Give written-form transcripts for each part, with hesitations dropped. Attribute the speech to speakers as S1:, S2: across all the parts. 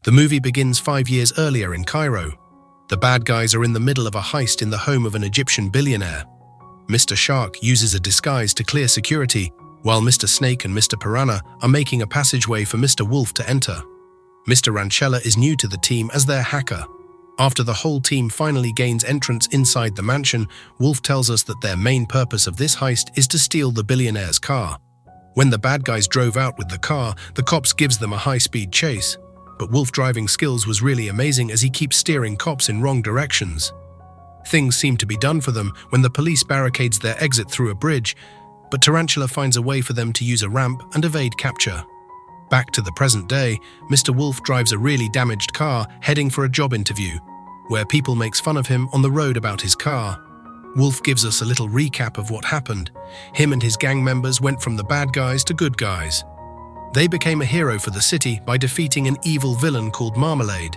S1: The movie begins 5 years earlier in Cairo. The bad guys are in the middle of a heist in the home of an Egyptian billionaire. Mr. Shark uses a disguise to clear security, while Mr. Snake and Mr. Piranha are making a passageway for Mr. Wolf to enter. Mr. Ranchella is new to the team as their hacker. After the whole team finally gains entrance inside the mansion, Wolf tells us that their main purpose of this heist is to steal the billionaire's car. When the bad guys drove out with the car, the cops gives them a high-speed chase. But Wolf's driving skills was really amazing as he keeps steering cops in wrong directions. Things seem to be done for them when the police barricades their exit through a bridge, but Tarantula finds a way for them to use a ramp and evade capture. Back to the present day, Mr. Wolf drives a really damaged car heading for a job interview, where people makes fun of him on the road about his car. Wolf gives us a little recap of what happened. Him and his gang members went from the bad guys to good guys. They became a hero for the city by defeating an evil villain called Marmalade.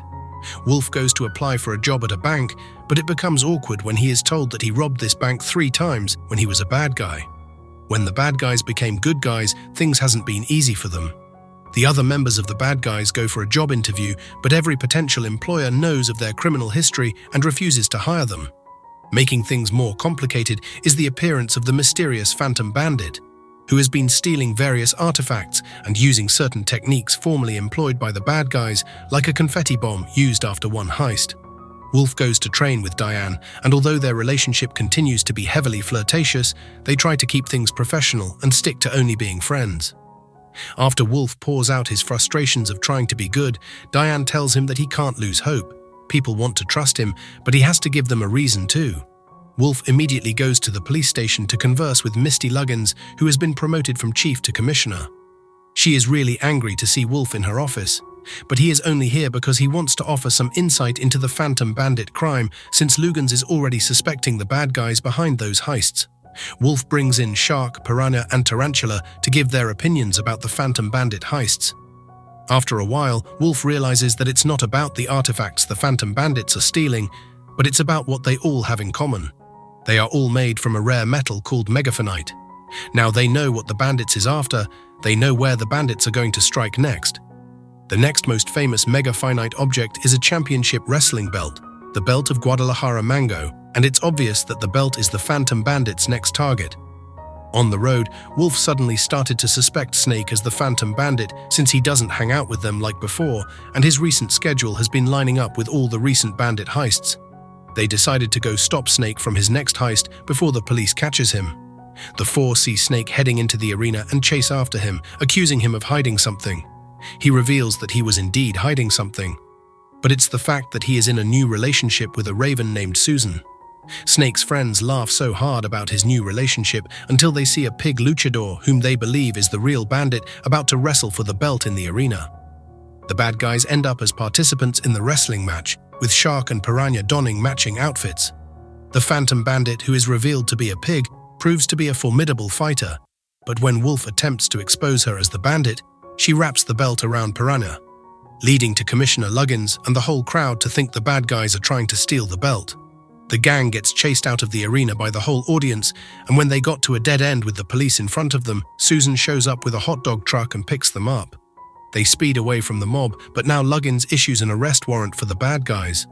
S1: Wolf goes to apply for a job at a bank, but it becomes awkward when he is told that he robbed this bank 3 times when he was a bad guy. When the bad guys became good guys, things hasn't been easy for them. The other members of the bad guys go for a job interview, but every potential employer knows of their criminal history and refuses to hire them. Making things more complicated is the appearance of the mysterious Phantom Bandit, who has been stealing various artifacts and using certain techniques formerly employed by the bad guys, like a confetti bomb used after one heist. Wolf goes to train with Diane, and although their relationship continues to be heavily flirtatious, they try to keep things professional and stick to only being friends. After Wolf pours out his frustrations of trying to be good, Diane tells him that he can't lose hope. People want to trust him, but he has to give them a reason too. Wolf immediately goes to the police station to converse with Misty Luggins, who has been promoted from chief to commissioner. She is really angry to see Wolf in her office, but he is only here because he wants to offer some insight into the Phantom Bandit crime, since Luggins is already suspecting the bad guys behind those heists. Wolf brings in Shark, Piranha, and Tarantula to give their opinions about the Phantom Bandit heists. After a while, Wolf realizes that it's not about the artifacts the Phantom Bandits are stealing, but it's about what they all have in common. They are all made from a rare metal called megaphonite. Now they know what the bandits is after, they know where the bandits are going to strike next. The next most famous megaphonite object is a championship wrestling belt, the belt of Guadalajara Mango, and it's obvious that the belt is the Phantom Bandit's next target. On the road, Wolf suddenly started to suspect Snake as the Phantom Bandit since he doesn't hang out with them like before, and his recent schedule has been lining up with all the recent bandit heists. They decided to go stop Snake from his next heist before the police catches him. The 4 see Snake heading into the arena and chase after him, accusing him of hiding something. He reveals that he was indeed hiding something, but it's the fact that he is in a new relationship with a raven named Susan. Snake's friends laugh so hard about his new relationship until they see a pig luchador whom they believe is the real bandit about to wrestle for the belt in the arena. The bad guys end up as participants in the wrestling match, with Shark and Piranha donning matching outfits. The Phantom Bandit, who is revealed to be a pig, proves to be a formidable fighter, but when Wolf attempts to expose her as the bandit, she wraps the belt around Piranha, leading to Commissioner Luggins and the whole crowd to think the bad guys are trying to steal the belt. The gang gets chased out of the arena by the whole audience, and when they got to a dead end with the police in front of them, Susan shows up with a hot dog truck and picks them up. They speed away from the mob, but now Luggins issues an arrest warrant for the bad guys.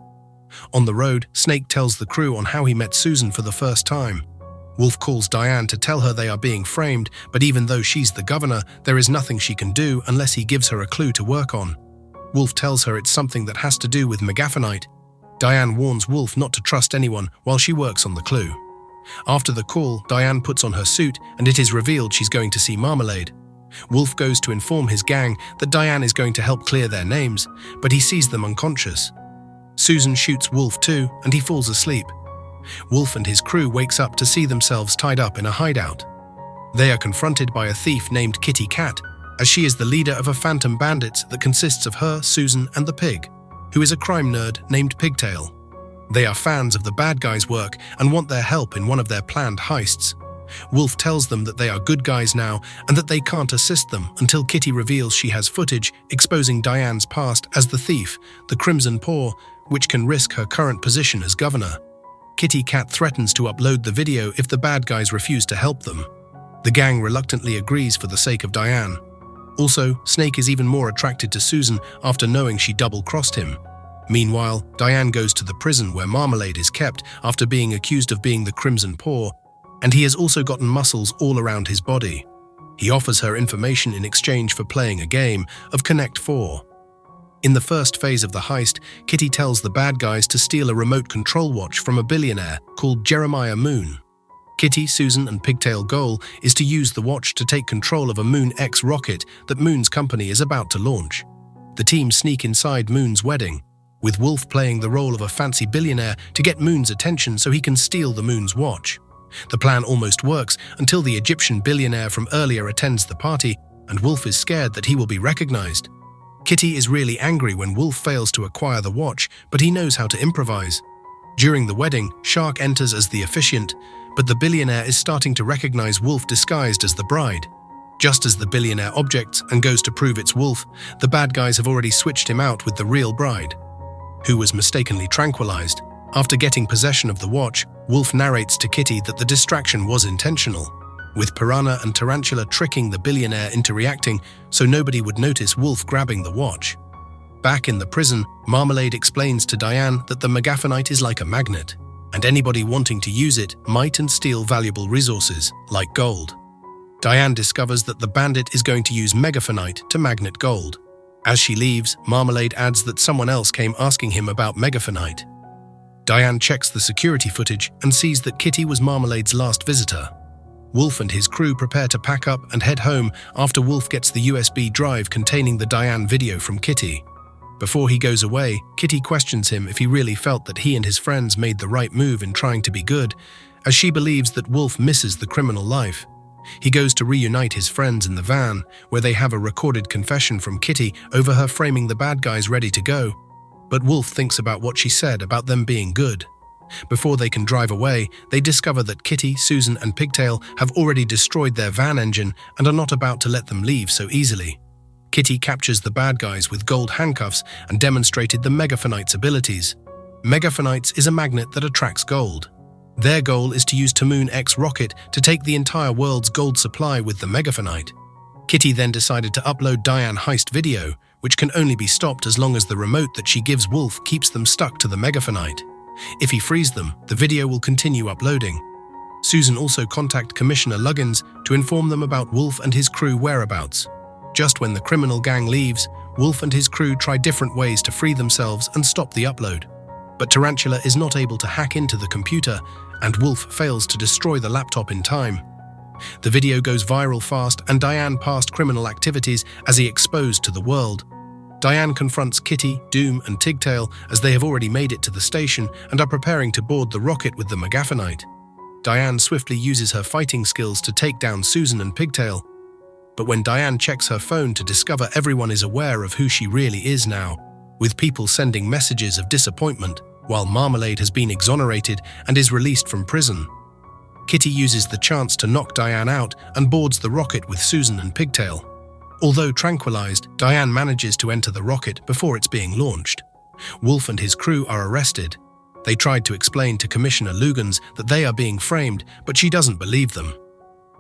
S1: On the road, Snake tells the crew on how he met Susan for the first time. Wolf calls Diane to tell her they are being framed, but even though she's the governor, there is nothing she can do unless he gives her a clue to work on. Wolf tells her it's something that has to do with megaphonite. Diane warns Wolf not to trust anyone while she works on the clue. After the call, Diane puts on her suit and it is revealed she's going to see Marmalade. Wolf goes to inform his gang that Diane is going to help clear their names, but he sees them unconscious. Susan shoots Wolf too, and he falls asleep. Wolf and his crew wakes up to see themselves tied up in a hideout. They are confronted by a thief named Kitty Cat, as she is the leader of a Phantom Bandits that consists of her, Susan, and the pig, who is a crime nerd named Pigtail. They are fans of the bad guys' work and want their help in one of their planned heists. Wolf tells them that they are good guys now and that they can't assist them until Kitty reveals she has footage exposing Diane's past as the thief, the Crimson Paw, which can risk her current position as governor. Kitty Cat threatens to upload the video if the bad guys refuse to help them. The gang reluctantly agrees for the sake of Diane. Also, Snake is even more attracted to Susan after knowing she double-crossed him. Meanwhile, Diane goes to the prison where Marmalade is kept after being accused of being the Crimson Paw, and he has also gotten muscles all around his body. He offers her information in exchange for playing a game of Connect 4. In the first phase of the heist, Kitty tells the bad guys to steal a remote control watch from a billionaire called Jeremiah Moon. Kitty, Susan, and Pigtail's goal is to use the watch to take control of a Moon X rocket that Moon's company is about to launch. The team sneak inside Moon's wedding, with Wolf playing the role of a fancy billionaire to get Moon's attention so he can steal the Moon's watch. The plan almost works until the Egyptian billionaire from earlier attends the party, and Wolf is scared that he will be recognized. Kitty is really angry when Wolf fails to acquire the watch, but he knows how to improvise. During the wedding, Shark enters as the officiant, but the billionaire is starting to recognize Wolf disguised as the bride. Just as the billionaire objects and goes to prove it's Wolf, the bad guys have already switched him out with the real bride, who was mistakenly tranquilized. After getting possession of the watch, Wolf narrates to Kitty that the distraction was intentional, with Piranha and Tarantula tricking the billionaire into reacting so nobody would notice Wolf grabbing the watch. Back in the prison, Marmalade explains to Diane that the Megaphonite is like a magnet, and anybody wanting to use it might and steal valuable resources, like gold. Diane discovers that the bandit is going to use Megaphonite to magnet gold. As she leaves, Marmalade adds that someone else came asking him about Megaphonite. Diane checks the security footage and sees that Kitty was Marmalade's last visitor. Wolf and his crew prepare to pack up and head home after Wolf gets the USB drive containing the Diane video from Kitty. Before he goes away, Kitty questions him if he really felt that he and his friends made the right move in trying to be good, as she believes that Wolf misses the criminal life. He goes to reunite his friends in the van, where they have a recorded confession from Kitty over her framing the bad guys ready to go. But Wolf thinks about what she said about them being good. Before they can drive away, they discover that Kitty, Susan, and Pigtail have already destroyed their van engine and are not about to let them leave so easily. Kitty captures the bad guys with gold handcuffs and demonstrated the Megaphonite's abilities. Megaphonites is a magnet that attracts gold. Their goal is to use the Moon X rocket to take the entire world's gold supply with the Megaphonite. Kitty then decided to upload Diane heist video, which can only be stopped as long as the remote that she gives Wolf keeps them stuck to the Megaphonite. If he frees them, the video will continue uploading. Susan also contacts Commissioner Luggins to inform them about Wolf and his crew whereabouts. Just when the criminal gang leaves, Wolf and his crew try different ways to free themselves and stop the upload. But Tarantula is not able to hack into the computer, and Wolf fails to destroy the laptop in time. The video goes viral fast, and Diane past criminal activities as he exposed to the world. Diane confronts Kitty, Doom, and Tigtail as they have already made it to the station and are preparing to board the rocket with the Megaphonite. Diane swiftly uses her fighting skills to take down Susan and Pigtail. But when Diane checks her phone to discover everyone is aware of who she really is now, with people sending messages of disappointment, while Marmalade has been exonerated and is released from prison. Kitty uses the chance to knock Diane out and boards the rocket with Susan and Pigtail. Although tranquilized, Diane manages to enter the rocket before it's being launched. Wolf and his crew are arrested. They tried to explain to Commissioner Luggins that they are being framed, but she doesn't believe them.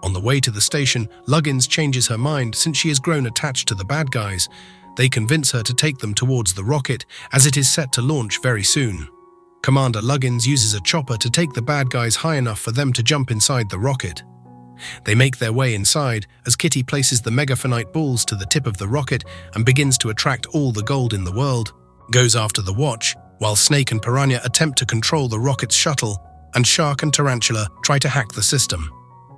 S1: On the way to the station, Luggins changes her mind since she has grown attached to the bad guys. They convince her to take them towards the rocket, as it is set to launch very soon. Commander Luggins uses a chopper to take the bad guys high enough for them to jump inside the rocket. They make their way inside as Kitty places the Megaphonite balls to the tip of the rocket and begins to attract all the gold in the world, goes after the watch, while Snake and Piranha attempt to control the rocket's shuttle, and Shark and Tarantula try to hack the system.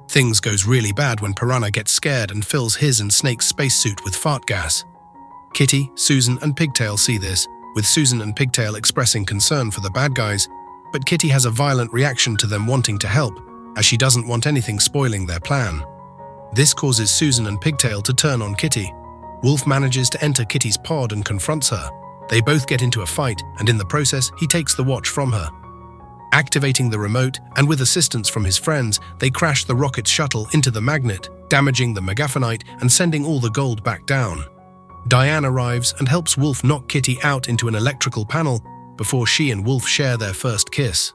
S1: Things goes really bad when Piranha gets scared and fills his and Snake's spacesuit with fart gas. Kitty, Susan, and Pigtail see this, with Susan and Pigtail expressing concern for the bad guys, but Kitty has a violent reaction to them wanting to help, as she doesn't want anything spoiling their plan. This causes Susan and Pigtail to turn on Kitty. Wolf manages to enter Kitty's pod and confronts her. They both get into a fight, and in the process, he takes the watch from her. Activating the remote, and with assistance from his friends, they crash the rocket's shuttle into the magnet, damaging the Megaphonite and sending all the gold back down. Diane arrives and helps Wolf knock Kitty out into an electrical panel before she and Wolf share their first kiss.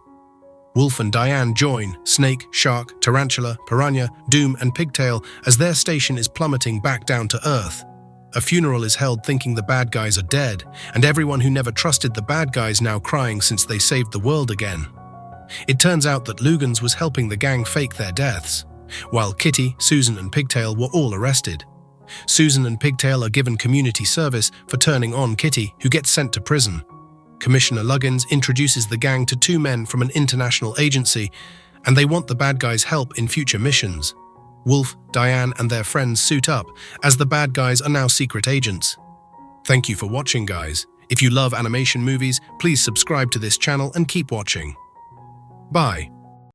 S1: Wolf and Diane join Snake, Shark, Tarantula, Piranha, Doom, and Pigtail as their station is plummeting back down to Earth, A funeral is held thinking the bad guys are dead, and everyone who never trusted the bad guys now crying since they saved the world again. It turns out that Lugans was helping the gang fake their deaths, while Kitty, Susan and Pigtail were all arrested. Susan and Pigtail are given community service for turning on Kitty, who gets sent to prison. Commissioner Luggins introduces the gang to two men from an international agency, and they want the bad guys' help in future missions. Wolf, Diane and their friends suit up, as the bad guys are now secret agents. Thank you for watching, guys. If you love animation movies, please subscribe to this channel and keep watching. Bye.